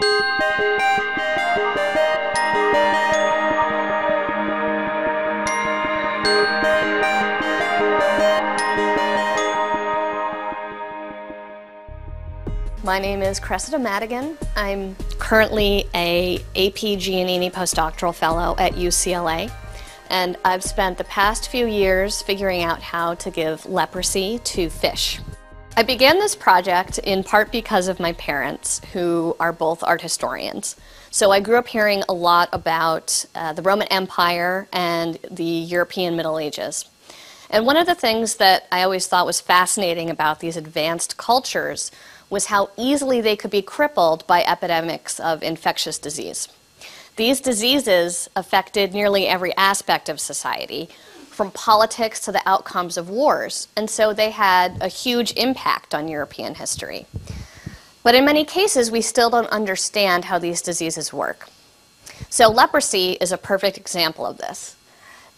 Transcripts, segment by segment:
My name is Cressida Madigan. I'm currently a AP Giannini postdoctoral fellow at UCLA, and I've spent the past few years figuring out how to give leprosy to fish. I began this project in part because of my parents, who are both art historians. So I grew up hearing a lot about the Roman Empire and the European Middle Ages. And one of the things that I always thought was fascinating about these advanced cultures was how easily they could be crippled by epidemics of infectious disease. These diseases affected nearly every aspect of society, from politics to the outcomes of wars, and so they had a huge impact on European history. But in many cases, we still don't understand how these diseases work. So leprosy is a perfect example of this.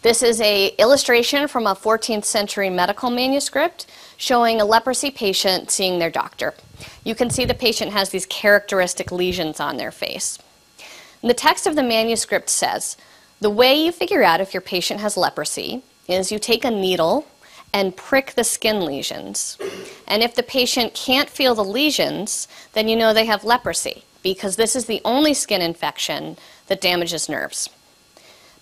This is an illustration from a 14th century medical manuscript showing a leprosy patient seeing their doctor. You can see the patient has these characteristic lesions on their face. And the text of the manuscript says, the way you figure out if your patient has leprosy is you take a needle and prick the skin lesions. And if the patient can't feel the lesions, then you know they have leprosy, because this is the only skin infection that damages nerves.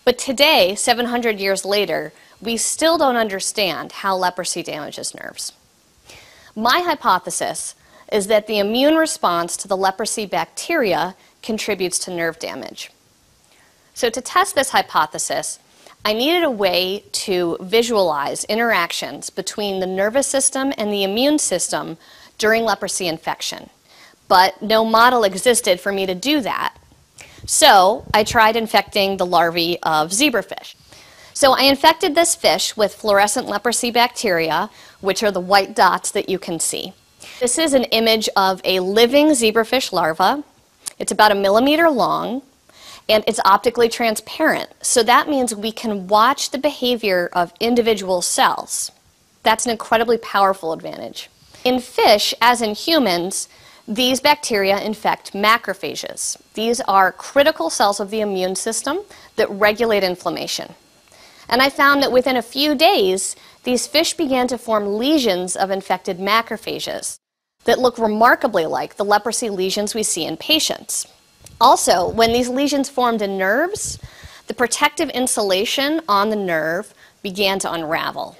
But today, 700 years later, we still don't understand how leprosy damages nerves. My hypothesis is that the immune response to the leprosy bacteria contributes to nerve damage. So to test this hypothesis, I needed a way to visualize interactions between the nervous system and the immune system during leprosy infection. But no model existed for me to do that. So I tried infecting the larvae of zebrafish. So I infected this fish with fluorescent leprosy bacteria, which are the white dots that you can see. This is an image of a living zebrafish larva. It's about 1 millimeter long, and it's optically transparent. So that means we can watch the behavior of individual cells. That's an incredibly powerful advantage. In fish, as in humans, these bacteria infect macrophages. These are critical cells of the immune system that regulate inflammation. And I found that within a few days, these fish began to form lesions of infected macrophages that look remarkably like the leprosy lesions we see in patients. Also, when these lesions formed in nerves, the protective insulation on the nerve began to unravel.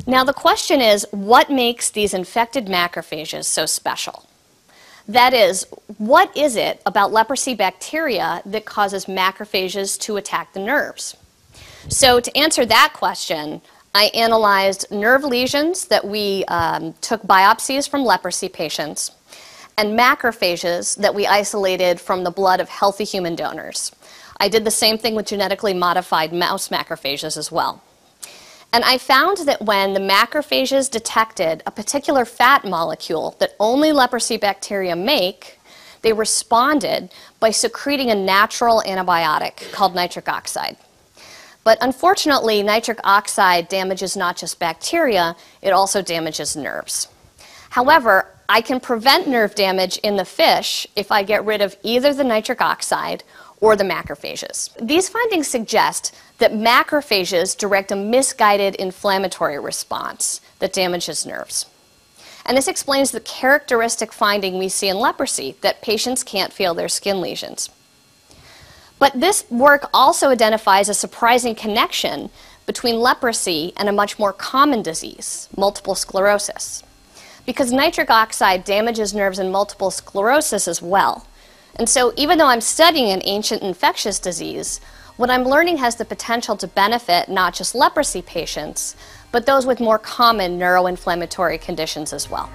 Now the question is, what makes these infected macrophages so special? That is, what is it about leprosy bacteria that causes macrophages to attack the nerves? So to answer that question, I analyzed nerve lesions that we took biopsies from leprosy patients, and macrophages that we isolated from the blood of healthy human donors. I did the same thing with genetically modified mouse macrophages as well. And I found that when the macrophages detected a particular fat molecule that only leprosy bacteria make, they responded by secreting a natural antibiotic called nitric oxide. But unfortunately, nitric oxide damages not just bacteria, it also damages nerves. However, I can prevent nerve damage in the fish if I get rid of either the nitric oxide or the macrophages. These findings suggest that macrophages direct a misguided inflammatory response that damages nerves. And this explains the characteristic finding we see in leprosy, that patients can't feel their skin lesions. But this work also identifies a surprising connection between leprosy and a much more common disease, multiple sclerosis. Because nitric oxide damages nerves in multiple sclerosis as well. And so even though I'm studying an ancient infectious disease, what I'm learning has the potential to benefit not just leprosy patients, but those with more common neuroinflammatory conditions as well.